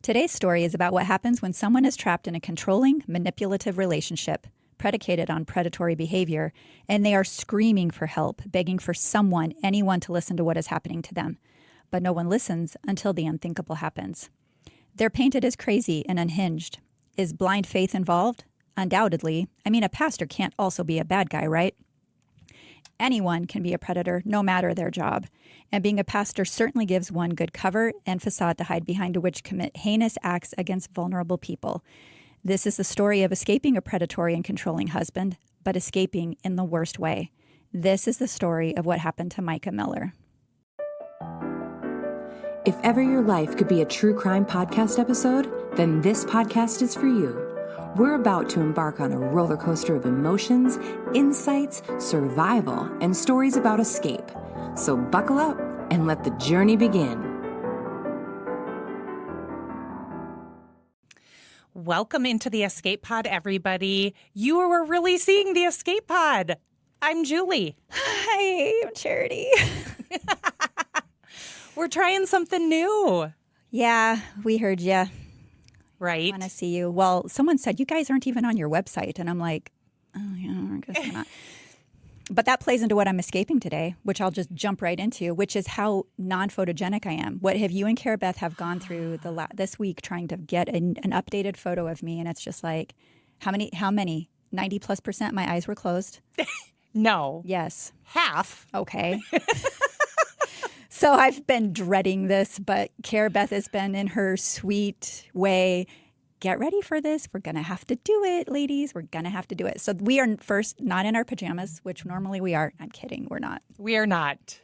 Today's story is about what happens when someone is trapped in a controlling, manipulative relationship predicated on predatory behavior, and they are screaming for help, begging for someone, anyone to listen to what is happening to them. But no one listens until the unthinkable happens. They're painted as crazy and unhinged. Is blind faith involved? Undoubtedly. I mean, a pastor can't also be a bad guy, right? Anyone can be a predator, no matter their job. And being a pastor certainly gives one good cover and facade to hide behind, to which commit heinous acts against vulnerable people. This is the story of escaping a predatory and controlling husband, but escaping in the worst way. This is the story of what happened to Mica Miller. If ever your life could be a true crime podcast episode, then this podcast is for you. We're about to embark on a roller coaster of emotions, insights, survival, and stories about escape. So buckle up and let the journey begin. Welcome into the Escape Pod, everybody. You are really seeing the Escape Pod. I'm Julie. Hi, I'm Charity. We're trying something new. Yeah, we heard you. Right. I want to see you. Well, someone said, you guys aren't even on your website. And I'm like, oh, yeah, I guess we're not. But that plays into what I'm escaping today, which I'll just jump right into, which is how non-photogenic I am. What have you and Cara Beth have gone through this week trying to get an updated photo of me? And it's just like, how many? 90+%? My eyes were closed. No. Yes. Half. Okay. So I've been dreading this, but Cara Beth has been in her sweet way. Get ready for this. We're going to have to do it, ladies. We're going to have to do it. So we are first not in our pajamas, which normally we are. I'm kidding. We're not. We are not.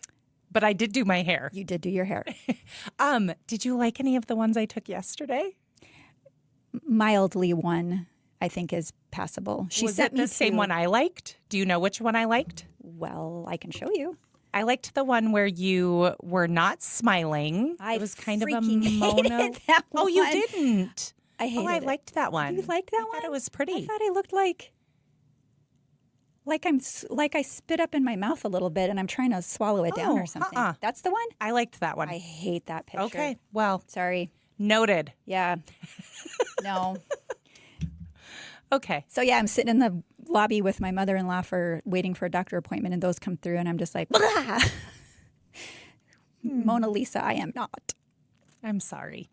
But I did do my hair. You did do your hair. Did you like any of the ones I took yesterday? Mildly one, I think, is passable. She Was sent it the me same one I liked? Do you know which one I liked? Well, I can show you. I liked the one where you were not smiling. It was kind of a mono. Hated that Oh, you one. didn't. I hated I it. liked that one. You liked that I one? thought it was pretty. I thought I looked like I spit up in my mouth a little bit and I'm trying to swallow it down or something. That's the one? I liked that one. I hate that picture. Okay, well, Sorry. noted. Yeah. No. Okay. So yeah, I'm sitting in the lobby with my mother-in-law waiting for a doctor appointment, and those come through, and I'm just like, blah! Mona Lisa, I am not. I'm sorry.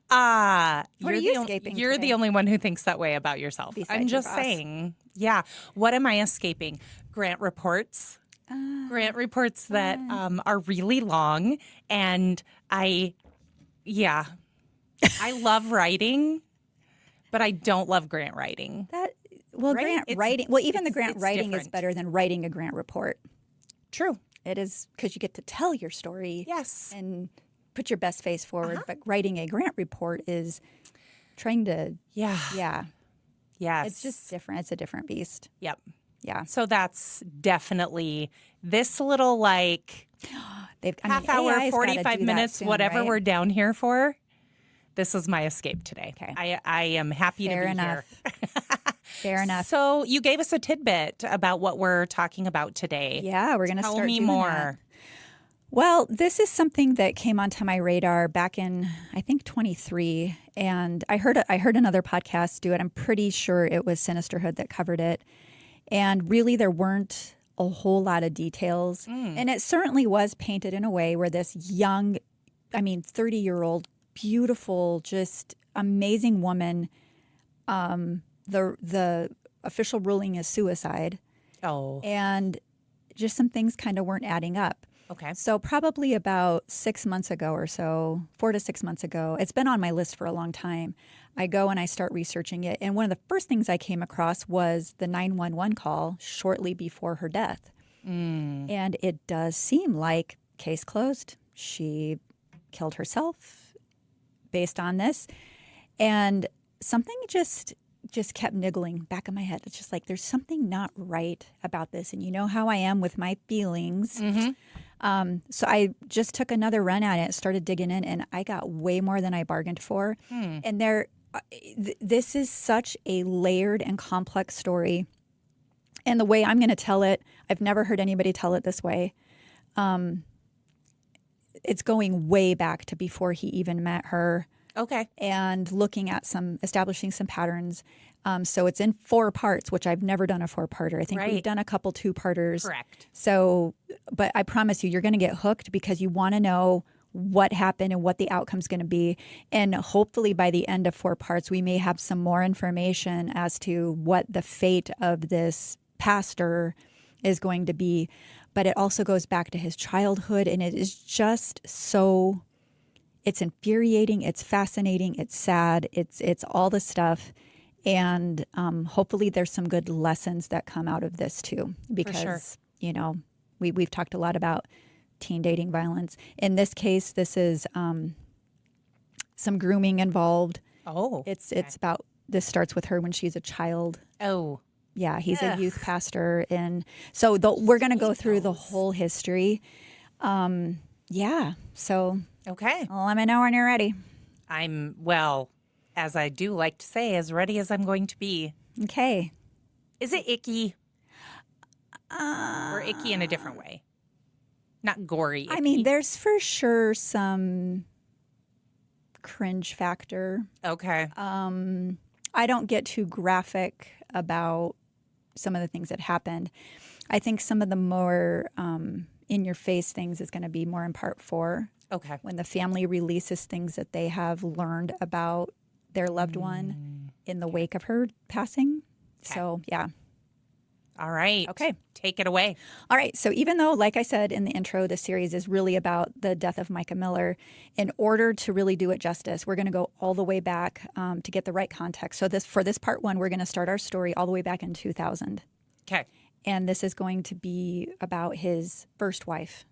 What are you escaping You're today? the only one who thinks that way about yourself. Besides I'm your just boss. saying. Yeah. What am I escaping? Grant reports. Grant reports that are really long, and I love writing, but I don't love grant writing. Right? Grant writing. Well, even the grant writing is different. better than writing a grant report. True. It is, because you get to tell your story. Yes. And put your best face forward. But writing a grant report is trying to. Yeah. Yeah. Yes. It's just different. It's a different beast. Yep. Yeah. So that's definitely this little half hour, AI's gotta 45 do that minutes, soon, whatever right? we're down here for. This is my escape today. Okay. I am happy Fair to be enough. here. Fair enough. So you gave us a tidbit about what we're talking about today. Yeah, we're going to Tell start me doing more. that. Well, this is something that came onto my radar back in, I think, 23, and I heard another podcast do it. I'm pretty sure it was Sinisterhood that covered it, and really there weren't a whole lot of details, and it certainly was painted in a way where this young, 30-year-old, beautiful, just amazing woman, the official ruling is suicide, and just some things kind of weren't adding up. Okay. So probably about 6 months ago or so, 4 to 6 months ago, it's been on my list for a long time. I go and I start researching it. And one of the first things I came across was the 911 call shortly before her death. And it does seem like case closed. She killed herself based on this. And something just kept niggling back in my head. It's just like, there's something not right about this. And you know how I am with my feelings. So I just took another run at it, started digging in, and I got way more than I bargained for. And this is such a layered and complex story. And the way I'm going to tell it, I've never heard anybody tell it this way. It's going way back to before he even met her. Okay. and looking at establishing some patterns. So it's in 4 parts, which I've never done a 4-parter. I think we've Right. done a couple 2-parters. Correct. So, but I promise you, you're going to get hooked because you want to know what happened and what the outcome's going to be. And hopefully by the end of 4 parts, we may have some more information as to what the fate of this pastor is going to be. But it also goes back to his childhood, and it is just so, it's infuriating, it's fascinating, it's sad, it's all the stuff. And hopefully there's some good lessons that come out of this too, because, sure. you know, we've talked a lot about teen dating violence. In this case, this is some grooming involved. Oh. It's about, this starts with her when she's a child. Oh. Yeah, he's a youth pastor. And so we're going to go through the whole history. Yeah, so Okay. let me know when you're ready. I'm, well, as I do like to say, as ready as I'm going to be. Okay. Is it icky? Or icky in a different way? Not gory. Icky. I mean, there's for sure some cringe factor. Okay. I don't get too graphic about some of the things that happened. I think some of the more in-your-face things is going to be more in part 4. Okay. When the family releases things that they have learned about their loved one in the wake of her passing. Okay. So, yeah. All right. Okay. Take it away. All right. So even though, like I said in the intro, the series is really about the death of Mica Miller, in order to really do it justice, we're going to go all the way back to get the right context. So for this part 1, we're going to start our story all the way back in 2000. Okay. And this is going to be about his first wife.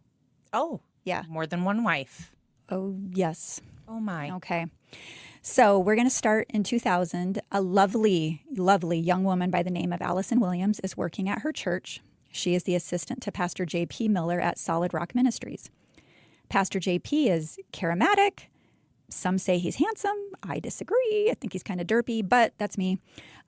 Oh. Yeah. More than one wife. Oh, yes. Oh, my. Okay. So we're going to start in 2000. A lovely, lovely young woman by the name of Allison Williams is working at her church. She is the assistant to Pastor J.P. Miller at Solid Rock Ministries. Pastor J.P. is charismatic. Some say he's handsome. I disagree. I think he's kind of derpy, but that's me.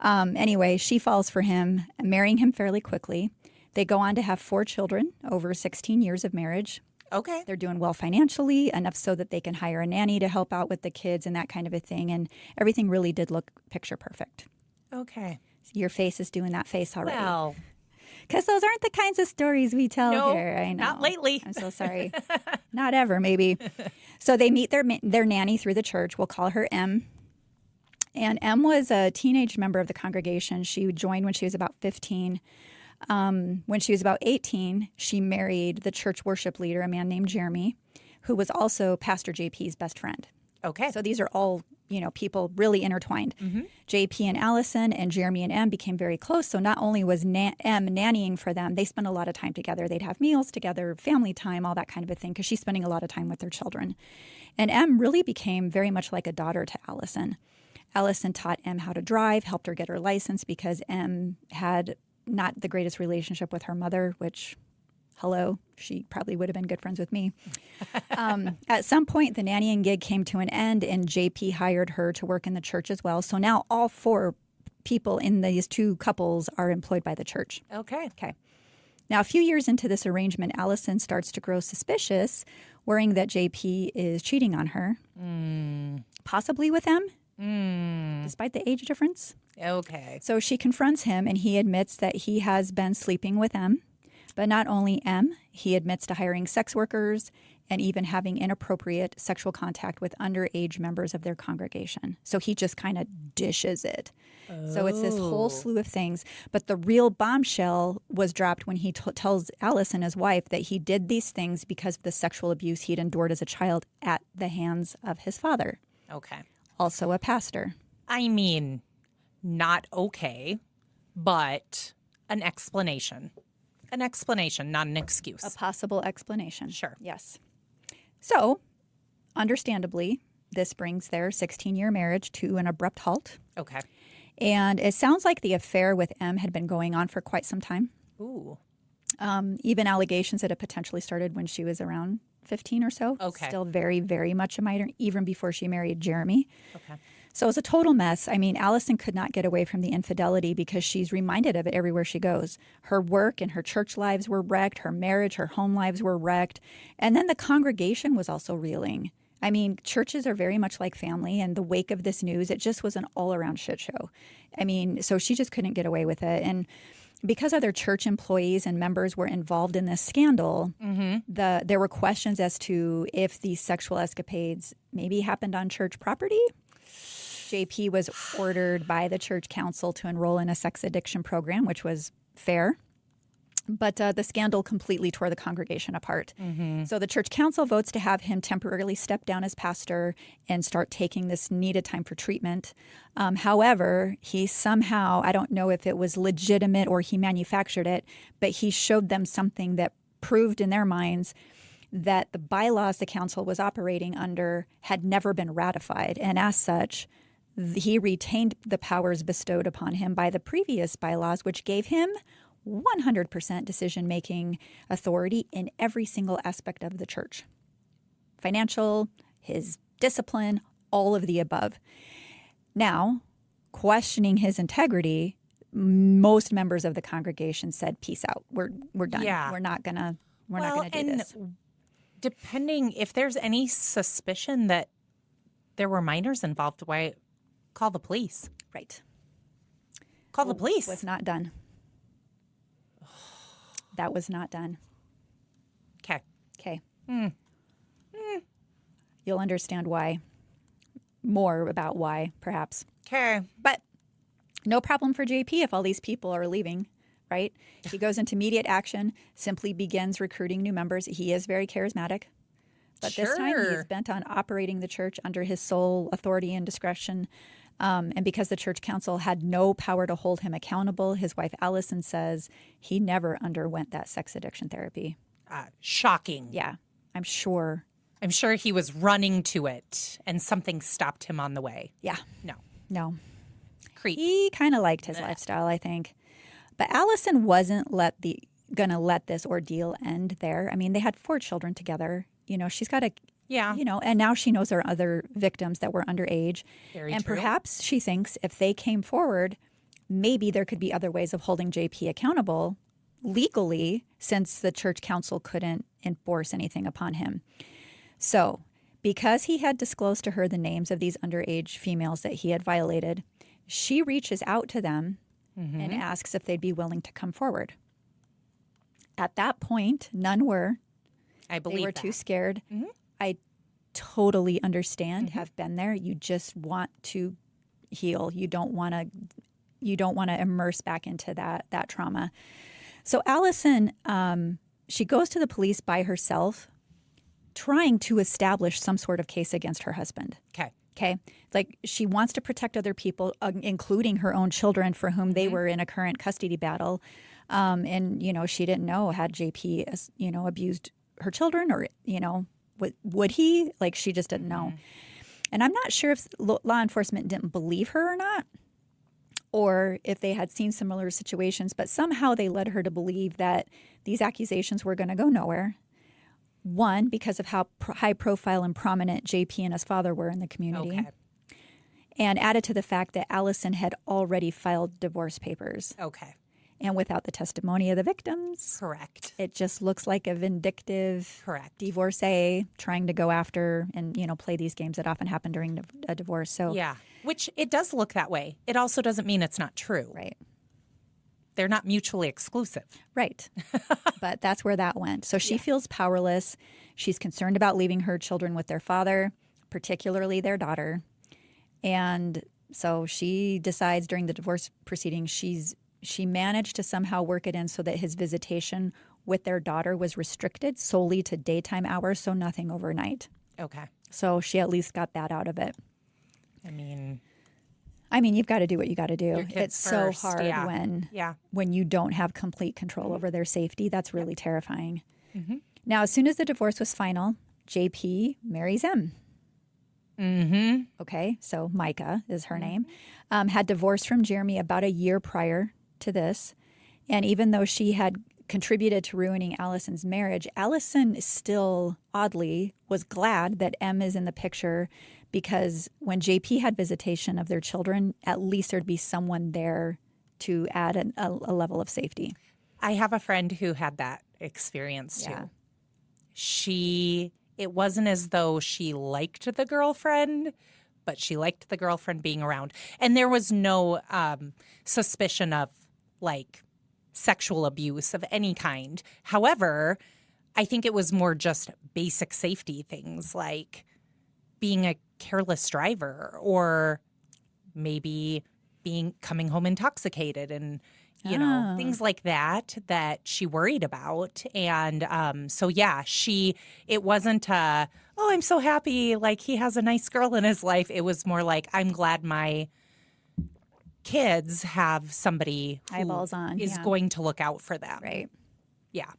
Anyway, she falls for him, marrying him fairly quickly. They go on to have 4 children over 16 years of marriage. Okay. They're doing well financially, enough so that they can hire a nanny to help out with the kids and that kind of a thing. And everything really did look picture perfect. Okay. Your face is doing that face already. Well, Because those aren't the kinds of stories we tell no, here. I know. not lately. I'm so sorry. Not ever, maybe. So they meet their nanny through the church. We'll call her M. And M was a teenage member of the congregation. She joined when she was about 15. When she was about 18, she married the church worship leader, a man named Jeremy, who was also Pastor JP's best friend. Okay. So these are all, people really intertwined. Mm-hmm. JP and Allison and Jeremy and M became very close. So not only was M nannying for them, they spent a lot of time together. They'd have meals together, family time, all that kind of a thing, because she's spending a lot of time with their children. And M really became very much like a daughter to Allison. Allison taught M how to drive, helped her get her license because M had not the greatest relationship with her mother, which, hello, she probably would have been good friends with me. At some point, the nannying gig came to an end, and JP hired her to work in the church as well. So now all 4 people in these 2 couples are employed by the church. Okay. Okay. Now, a few years into this arrangement, Allison starts to grow suspicious, worrying that JP is cheating on her, possibly with M, despite the age difference. Okay. So she confronts him, and he admits that he has been sleeping with M. But not only M, he admits to hiring sex workers and even having inappropriate sexual contact with underage members of their congregation. So he just kind of dishes it. So it's this whole slew of things. But the real bombshell was dropped when he tells Allison, his wife, that he did these things because of the sexual abuse he'd endured as a child at the hands of his father, Okay. also a pastor. I mean, not okay, but an explanation. An explanation, not an excuse. A possible explanation. Sure. Yes. So, understandably, this brings their 16-year marriage to an abrupt halt. Okay. And it sounds like the affair with M had been going on for quite some time. Ooh. Even allegations that it potentially started when she was around 15 or so. Okay. Still very, very much a minor, even before she married Jeremy. Okay. So it was a total mess. I mean, Allison could not get away from the infidelity because she's reminded of it everywhere she goes. Her work and her church lives were wrecked. Her marriage, her home lives were wrecked. And then the congregation was also reeling. I mean, churches are very much like family. In the wake of this news, it just was an all-around shit show. I mean, so she just couldn't get away with it. And because other church employees and members were involved in this scandal, there were questions as to if these sexual escapades maybe happened on church property. JP was ordered by the church council to enroll in a sex addiction program, which was fair. But the scandal completely tore the congregation apart. So the church council votes to have him temporarily step down as pastor and start taking this needed time for treatment. However, he somehow, I don't know if it was legitimate or he manufactured it, but he showed them something that proved in their minds that the bylaws the council was operating under had never been ratified. And as such, he retained the powers bestowed upon him by the previous bylaws, which gave him 100% decision-making authority in every single aspect of the church. Financial, his discipline, all of the above. Now, questioning his integrity, most members of the congregation said, peace out. We're done. Yeah. We're not gonna do this. Depending if there's any suspicion that there were minors involved, why call the police? Right. Call the police. Was not done. That was not done. Okay. Okay. You'll understand why. More about why, perhaps. Okay. But no problem for JP if all these people are leaving, right? He goes into immediate action, simply begins recruiting new members. He is very charismatic. But this time he's bent on operating the church under his sole authority and discretion. And because the church council had no power to hold him accountable, his wife Allison says he never underwent that sex addiction therapy. Shocking. Yeah, I'm sure. I'm sure he was running to it and something stopped him on the way. Yeah. No. Creep. He kind of liked his lifestyle, I think. But Allison wasn't gonna let this ordeal end there. I mean, they had 4 children together. You know, she's got a and now she knows there are other victims that were underage. Very and true. Perhaps she thinks if they came forward, maybe there could be other ways of holding JP accountable legally, since the church council couldn't enforce anything upon him. So, because he had disclosed to her the names of these underage females that he had violated, she reaches out to them and asks if they'd be willing to come forward. At that point, none were. I believe they were that. too scared. I totally understand. Have been there. You just want to heal. You don't want to immerse back into that trauma. So Allison, she goes to the police by herself, trying to establish some sort of case against her husband. Okay. Like, she wants to protect other people, including her own children, for whom they were in a current custody battle. And, she didn't know, had JP, abused her children, or, would he? Like, she just didn't know. And I'm not sure if law enforcement didn't believe her or not, or if they had seen similar situations, but somehow they led her to believe that these accusations were going to go nowhere. One, because of how high profile and prominent JP and his father were in the community. Okay. And added to the fact that Allison had already filed divorce papers. Okay. And without the testimony of the victims. Correct. It just looks like a vindictive divorcee trying to go after and, play these games that often happen during a divorce. So yeah, which it does look that way. It also doesn't mean it's not true. Right. They're not mutually exclusive. Right. But that's where that went. So she feels powerless. She's concerned about leaving her children with their father, particularly their daughter. And so she decides during the divorce proceedings, she managed to somehow work it in so that his visitation with their daughter was restricted solely to daytime hours, so nothing overnight. Okay. So she at least got that out of it. I mean, you've got to do what you got to do. It's so first, hard when you don't have complete control over their safety. That's really terrifying. Now, as soon as the divorce was final, JP marries M. Okay, so Mica is her name. Had divorced from Jeremy about a year prior to this. And even though she had contributed to ruining Allison's marriage, Allison still, oddly, was glad that M is in the picture, because when JP had visitation of their children, at least there'd be someone there to add a level of safety. I have a friend who had that experience too. Yeah. She it wasn't as though she liked the girlfriend, but she liked the girlfriend being around. And there was no suspicion of like sexual abuse of any kind. However, I think it was more just basic safety things like being a careless driver or maybe coming home intoxicated and things like that she worried about. And so yeah, it wasn't oh, I'm so happy like he has a nice girl in his life. It was more like, I'm glad my kids have somebody who Eyeballs on, is going to look out for them. Right. Yeah.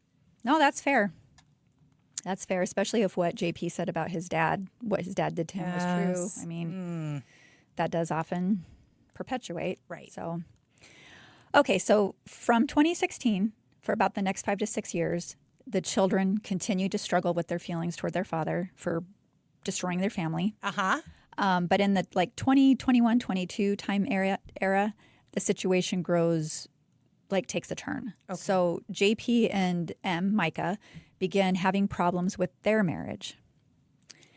No, that's fair. That's fair, especially if what JP said about his dad, what his dad did to him was true. I mean, that does often perpetuate. Right. So, okay, so from 2016, for about the next 5 to 6 years, the children continued to struggle with their feelings toward their father for destroying their family. But in the 2021, 22 time era, the situation takes a turn. Okay. So JP and Mica began having problems with their marriage.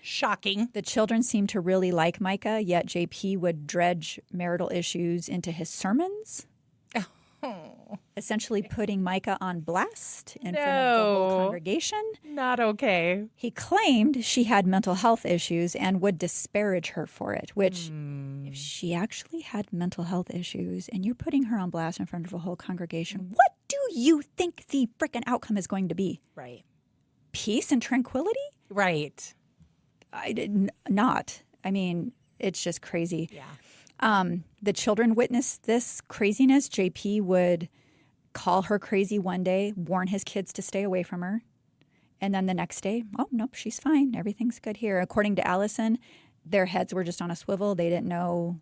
Shocking. The children seemed to really like Mica, yet JP would dredge marital issues into his sermons, essentially putting Mica on blast in front of the whole congregation. Not okay. He claimed she had mental health issues and would disparage her for it, which if she actually had mental health issues and you're putting her on blast in front of a whole congregation, what do you think the frickin' outcome is going to be? Right. Peace and tranquility? Right. I did not. I mean, it's just crazy. Yeah. The children witnessed this craziness. JP would call her crazy one day, warn his kids to stay away from her. And then the next day, oh, nope, she's fine. Everything's good here. According to Allison, their heads were just on a swivel. They didn't know,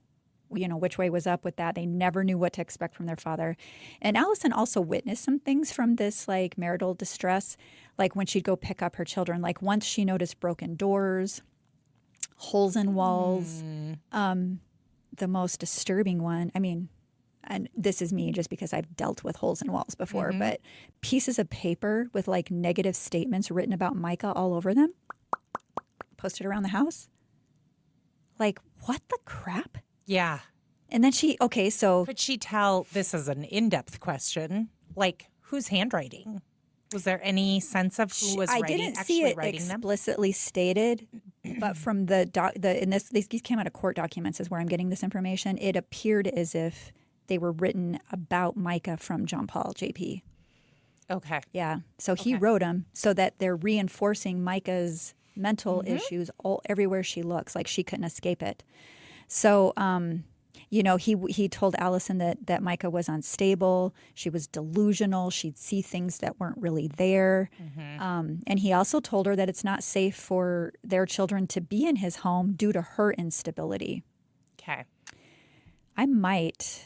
which way was up with that. They never knew what to expect from their father. And Allison also witnessed some things from this marital distress, like when she'd go pick up her children. Like once she noticed broken doors, holes in walls. The most disturbing one, I mean, and this is me just because I've dealt with holes in walls before, but pieces of paper with negative statements written about Mica all over them, posted around the house. Like, what the crap? Yeah. And then Could she tell, this is an in-depth question, whose handwriting? Was there any sense of who was I writing, didn't actually see it writing them? explicitly stated, but from these came out of court documents is where I'm getting this information. It appeared as if they were written about Mica from John Paul, JP. Okay. Yeah. So he wrote them so that they're reinforcing Mica's mental issues everywhere she looks, like she couldn't escape it. So, he told Allison that Mica was unstable. She was delusional. She'd see things that weren't really there. And he also told her that it's not safe for their children to be in his home due to her instability. Okay. I might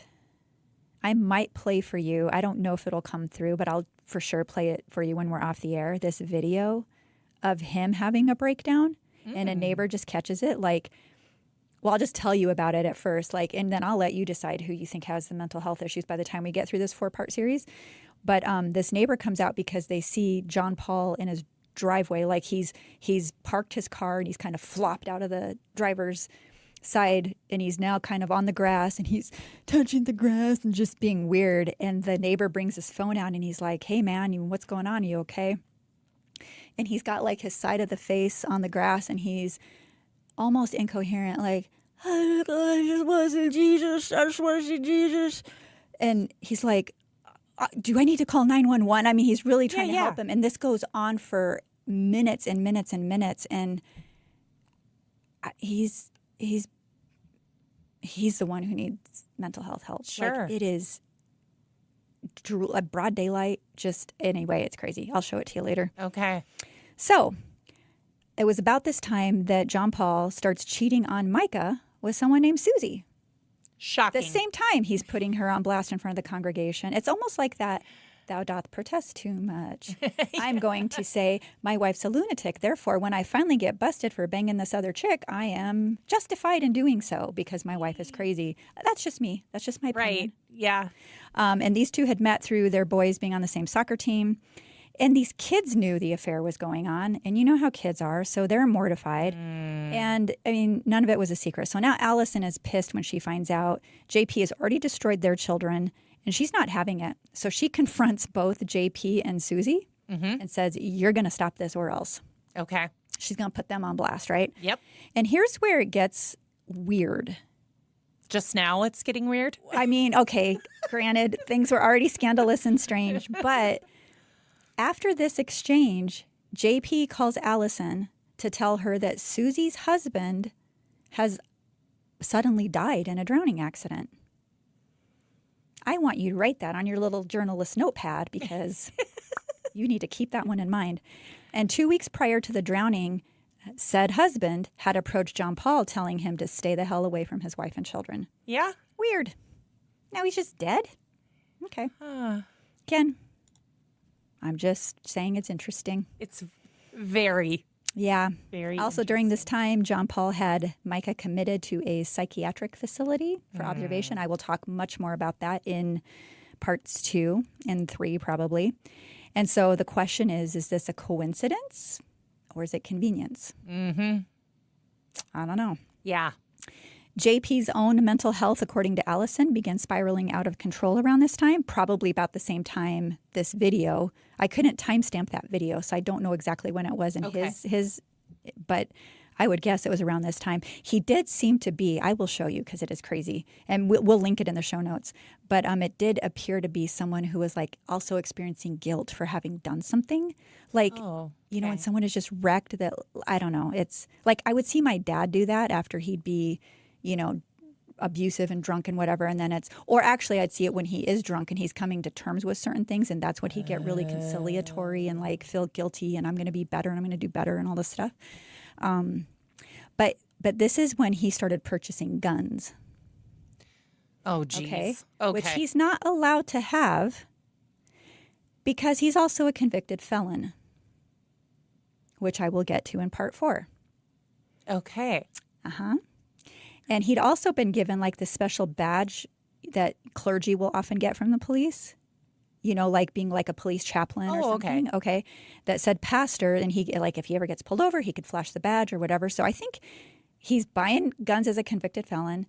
play for you. I don't know if it'll come through, but I'll for sure play it for you when we're off the air. This video of him having a breakdown and a neighbor just catches it. I'll just tell you about it at first, and then I'll let you decide who you think has the mental health issues by the time we get through this 4-part series. But this neighbor comes out because they see John Paul in his driveway, he's parked his car and he's kind of flopped out of the driver's side and he's now kind of on the grass and he's touching the grass and just being weird. And the neighbor brings his phone out and he's like, "Hey man, what's going on? Are you okay?" And he's got his side of the face on the grass and he's almost incoherent, I just want to see Jesus. I just want to see Jesus. And he's like, do I need to call 911? I mean, he's really trying to help him. And this goes on for minutes and minutes and minutes. And he's the one who needs mental health help. Sure. It is a broad daylight. Anyway, it's crazy. I'll show it to you later. Okay. So it was about this time that John Paul starts cheating on Mica with someone named Susie. Shocking. The same time he's putting her on blast in front of the congregation. It's almost like that, "Thou doth protest too much." I'm going to say, my wife's a lunatic. Therefore, when I finally get busted for banging this other chick, I am justified in doing so because my wife is crazy. That's just me. That's just my opinion. Right. Yeah. And these two had met through their boys being on the same soccer team. And these kids knew the affair was going on. And you know how kids are. So they're mortified. And I mean, none of it was a secret. So now Allison is pissed when she finds out JP has already destroyed their children and she's not having it. So she confronts both JP and Susie and says, you're going to stop this or else. Okay. She's going to put them on blast, right? Yep. And here's where it gets weird. Just now it's getting weird? I mean, okay, granted, things were already scandalous and strange, but after this exchange, JP calls Allison to tell her that Susie's husband has suddenly died in a drowning accident. I want you to write that on your little journalist notepad because you need to keep that one in mind. And 2 weeks prior to the drowning, said husband had approached John Paul telling him to stay the hell away from his wife and children. Yeah. Weird. Now he's just dead? Okay. Ken, I'm just saying it's interesting. It's very, Yeah. very Also, during this time, John Paul had Mica committed to a psychiatric facility for observation. I will talk much more about that in parts 2 and 3 probably. And so the question is this a coincidence or is it convenience? I don't know. Yeah. JP's own mental health, according to Allison, began spiraling out of control around this time, probably about the same time this video. I couldn't timestamp that video, so I don't know exactly when it was in his, but I would guess it was around this time. He did seem to be, I will show you because it is crazy, and we'll link it in the show notes, but it did appear to be someone who was like also experiencing guilt for having done something. Like, you know, when someone is just wrecked that, I don't know, it's like I would see my dad do that after he'd be, you know, abusive and drunk and whatever. And then or actually I'd see it when he is drunk and he's coming to terms with certain things. And that's when he'd get really conciliatory and like feel guilty and I'm going to be better and I'm going to do better and all this stuff. But this is when he started purchasing guns. Oh, geez. Okay. Okay. Which he's not allowed to have because he's also a convicted felon, which I will get to in part 4. Okay. And he'd also been given like this special badge that clergy will often get from the police, you know, like being like a police chaplain or something. Okay. That said pastor. And he, like, if he ever gets pulled over, he could flash the badge or whatever. So I think he's buying guns as a convicted felon.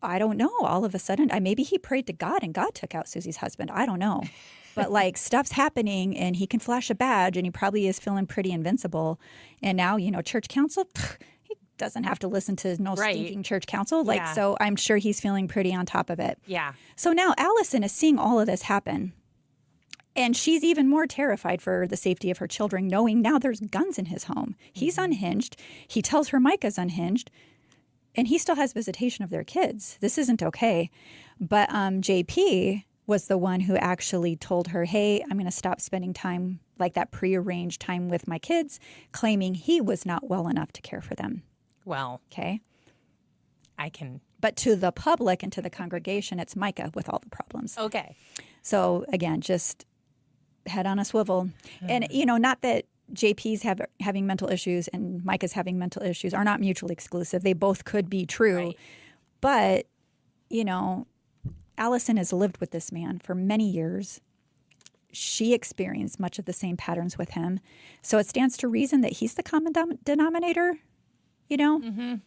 I don't know, all of a sudden, maybe he prayed to God and God took out Susie's husband. I don't know. But like stuff's happening and he can flash a badge and he probably is feeling pretty invincible. And now, you know, church council, he doesn't have to listen to stinking church council. Like, so I'm sure he's feeling pretty on top of it. Yeah. So now Allison is seeing all of this happen. And she's even more terrified for the safety of her children, knowing now there's guns in his home. He's unhinged. He tells her Mica's unhinged. And he still has visitation of their kids. This isn't okay. But JP was the one who actually told her, hey, I'm going to stop spending time, like that prearranged time with my kids, claiming he was not well enough to care for them. Well, okay. I can. But to the public and to the congregation, it's Mica with all the problems. Okay. So again, just head on a swivel. And, you know, not that JP's having mental issues and Mica's having mental issues are not mutually exclusive. They both could be true. Right. But, you know, Allison has lived with this man for many years. She experienced much of the same patterns with him. So it stands to reason that he's the common denominator, you know?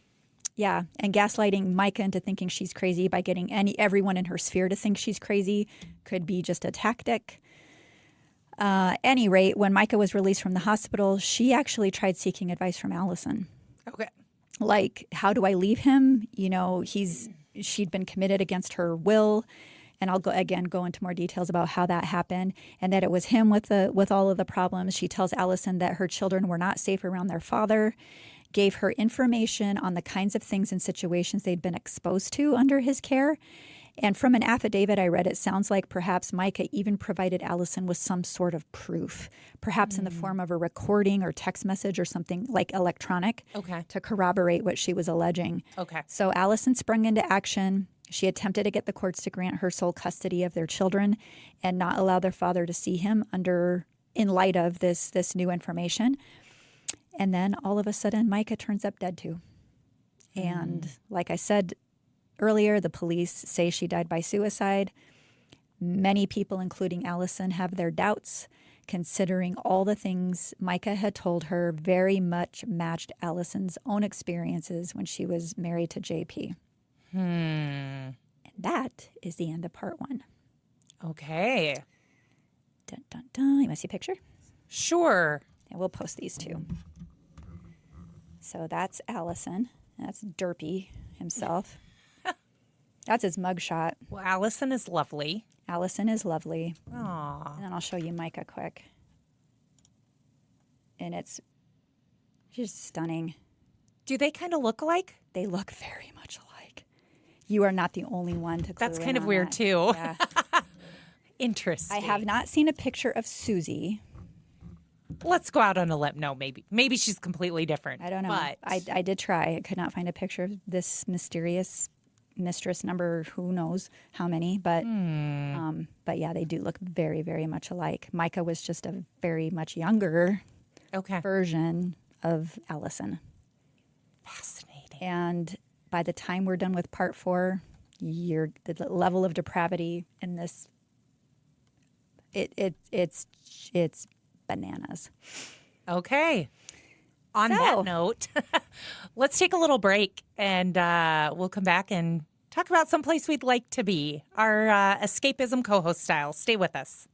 Yeah. And gaslighting Mica into thinking she's crazy by getting everyone in her sphere to think she's crazy could be just a tactic. Any rate, when Mica was released from the hospital, she actually tried seeking advice from Allison. Okay. Like, how do I leave him? You know, she'd been committed against her will. And I'll go into more details about how that happened and that it was him with all of the problems. She tells Allison that her children were not safe around their father, gave her information on the kinds of things and situations they'd been exposed to under his care. And from an affidavit I read, it sounds like perhaps Mica even provided Allison with some sort of proof, perhaps in the form of a recording or text message or something like electronic to corroborate what she was alleging. Okay. So Allison sprung into action. She attempted to get the courts to grant her sole custody of their children and not allow their father to see him in light of this new information. And then all of a sudden, Mica turns up dead too. And like I said earlier, the police say she died by suicide. Many people, including Allison, have their doubts considering all the things Mica had told her, very much matched Allison's own experiences when she was married to JP. And that is the end of part 1. Okay. Dun, dun, dun. You want to see a picture? Sure. And we'll post these too. So that's Allison. That's Derpy himself. That's his mugshot. Well, Allison is lovely. Allison is lovely. Aww. And then I'll show you Mica quick. And she's stunning. Do they kind of look alike? They look very much alike. You are not the only one to clue That's in kind of on weird that. too. Yeah. Interesting. I have not seen a picture of Susie. Let's go out on a limb. No, maybe she's completely different. I don't know. But I did try. I could not find a picture of this mysterious mistress number, who knows how many, but yeah, they do look very, very much alike. Mica was just a very much younger okay. version of Allison. Fascinating. And by the time we're done with part 4, the level of depravity in this, it's bananas. Okay. On that note, let's take a little break and we'll come back and talk about someplace we'd like to be. Our escapism co-host style. Stay with us.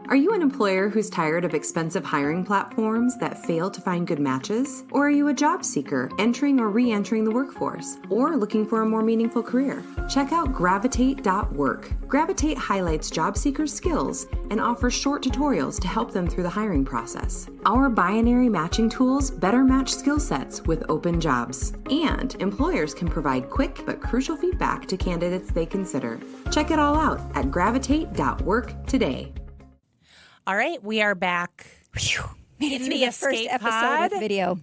Are you an employer who's tired of expensive hiring platforms that fail to find good matches? Or are you a job seeker entering or re-entering the workforce? Or looking for a more meaningful career? Check out Gravitate.work. Gravitate highlights job seekers' skills and offers short tutorials to help them through the hiring process. Our binary matching tools better match skill sets with open jobs. And employers can provide quick but crucial feedback to candidates they consider. Check it all out at Gravitate.work today. All right, we are back. Made it In through the the first escape episode pod. with video.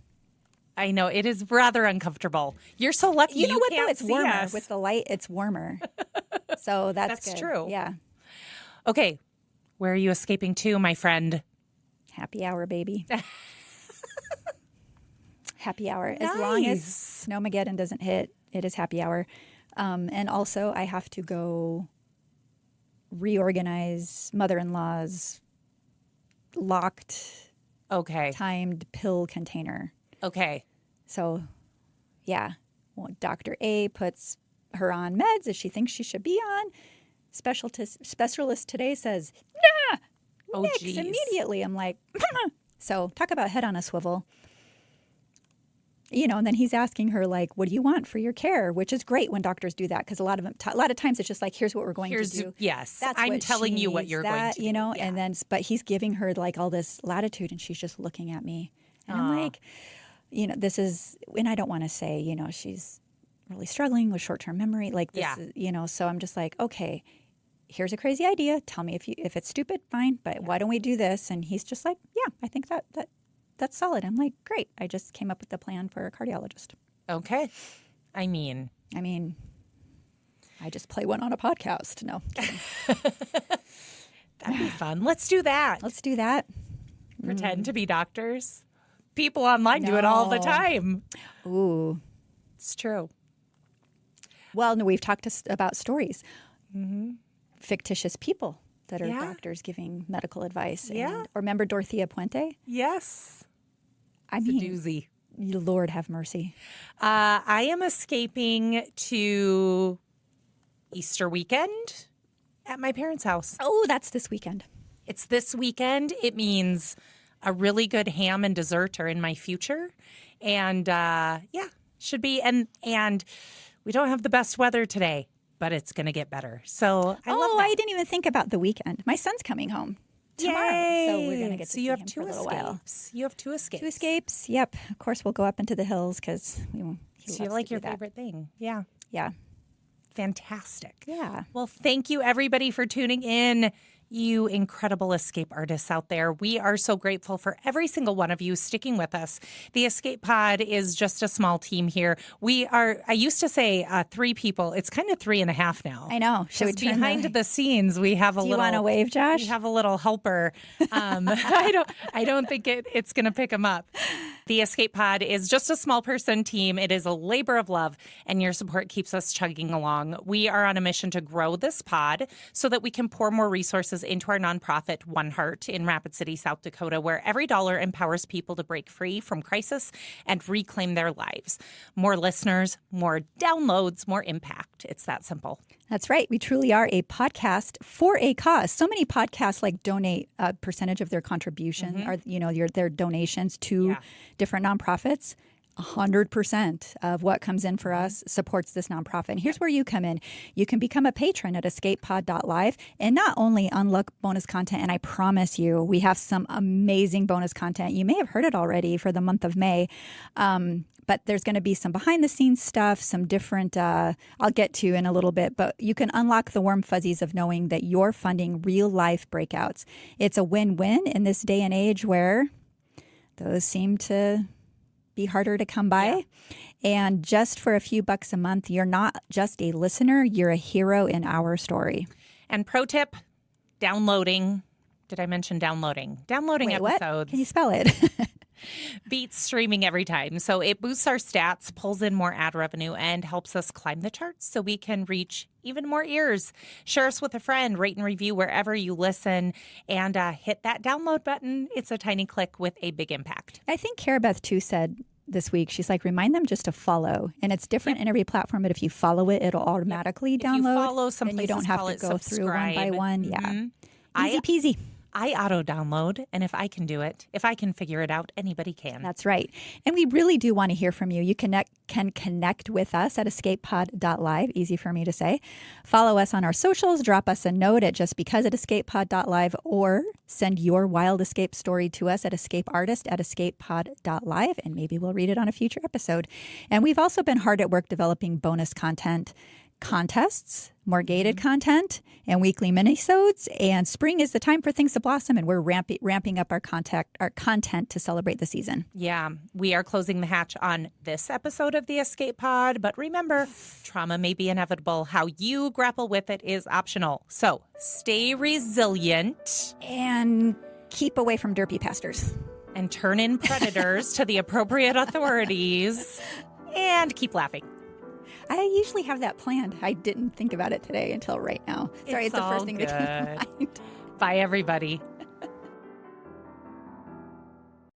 I know, it is rather uncomfortable. You're so lucky You know what, though? can't It's see warmer. us. With the light, it's warmer. So that's good. true. Yeah. Okay, where are you escaping to, my friend? Happy hour, baby. Happy hour. As long as Nice. Snowmageddon doesn't hit, it is happy hour. And also, I have to go reorganize mother-in-law's locked, Okay. timed pill container. Okay. So, yeah. Well, Dr. A puts her on meds as she thinks she should be on. Specialist today says, nah, Oh, nix, geez. immediately. I'm like, so talk about head on a swivel. You know, and then he's asking her, like, what do you want for your care? Which is great when doctors do that, because a lot of times it's just like, here's what we're going to do. Yes, That's I'm what telling she you what needs, you're going to do. you know, Yeah. and then, but he's giving her like all this latitude, and she's just looking at me. And I'm like, you know, this is, and I don't want to say, you know, she's really struggling with short-term memory. Like this, Yeah. is, you know, so I'm just like, okay, here's a crazy idea. Tell me if it's stupid, fine, but why don't we do this? And he's just like, yeah, I think that's solid. I'm like, great. I just came up with the plan for a cardiologist. Okay. I mean, I just play one on a podcast. No, kidding. that'd be fun. Let's do that. Let's do that. Pretend to be doctors. People online do it all the No. time. Ooh. It's true. Well, no, we've talked about stories. Fictitious people that are Yeah. doctors giving medical advice. Yeah. Or remember Dorothea Puente? Yes. I It's a mean, doozy. Lord have mercy. I am escaping to Easter weekend at my parents' house. Oh, that's this weekend. It's this weekend. It means a really good ham and dessert are in my future. And yeah, should be. And we don't have the best weather today, but it's going to get better. So I love that. I didn't even think about the weekend. My son's coming home tomorrow. Yay. So we're going to get to So see you have him two for a little while. escapes. You have two escapes. 2 escapes. Yep. Of course, we'll go up into the hills because he So you loves like to do your that. favorite thing. Yeah. Yeah. Fantastic. Yeah. Well, thank you everybody for tuning in. You incredible escape artists out there. We are so grateful for every single one of you sticking with us. The Escape Pod is just a small team here. I used to say 3 people. It's kind of 3.5 now. I know. Should we Because turn behind the scenes, we have a Do you little. want to wave, Josh? We have a little helper. I don't think it's going to pick him up. The Escape Pod is just a small person team. It is a labor of love, and your support keeps us chugging along. We are on a mission to grow this pod so that we can pour more resources into our nonprofit, One Heart, in Rapid City, South Dakota, where every dollar empowers people to break free from crisis and reclaim their lives. More listeners, more downloads, more impact. It's that simple. That's right. We truly are a podcast for a cause. So many podcasts donate a percentage of their contribution or their donations to different nonprofits. 100% of what comes in for us supports this nonprofit. And here's where you come in. You can become a patron at escapepod.live and not only unlock bonus content, and I promise you, we have some amazing bonus content. You may have heard it already for the month of May. But there's going to be some behind the scenes stuff, some different, I'll get to in a little bit, but you can unlock the warm fuzzies of knowing that you're funding real life breakouts. It's a win-win in this day and age where those seem to be harder to come by. Yeah. And just for a few bucks a month, you're not just a listener, you're a hero in our story. And pro tip, downloading. Did I mention downloading? Downloading Wait, episodes. What? Can you spell it? Beats streaming every time. So it boosts our stats, pulls in more ad revenue, and helps us climb the charts so we can reach even more ears. Share us with a friend, rate and review wherever you listen, and hit that download button. It's a tiny click with a big impact. I think Carabeth too said this week, she's like, remind them just to follow. And it's different in every platform, but if you follow it, it'll automatically download. If you follow, some then you don't have to go through one by one. Yeah. Easy peasy. I auto-download, and if I can do it, if I can figure it out, anybody can. That's right. And we really do want to hear from you. You can connect with us at escapepod.live, easy for me to say. Follow us on our socials, drop us a note at justbecause@escapepod.live, or send your wild escape story to us at escapeartist@escapepod.live, and maybe we'll read it on a future episode. And we've also been hard at work developing bonus content, contests, more gated content, and weekly minisodes. And spring is the time for things to blossom, and we're ramping up our content to celebrate the season. Yeah, we are closing the hatch on this episode of the Escape Pod, but remember, trauma may be inevitable. How you grapple with it is optional. So stay resilient. And keep away from derpy pastors. And turn in predators to the appropriate authorities. And keep laughing. I usually have that planned. I didn't think about it today until right now. Sorry, it's the first thing that came to mind. Bye, everybody.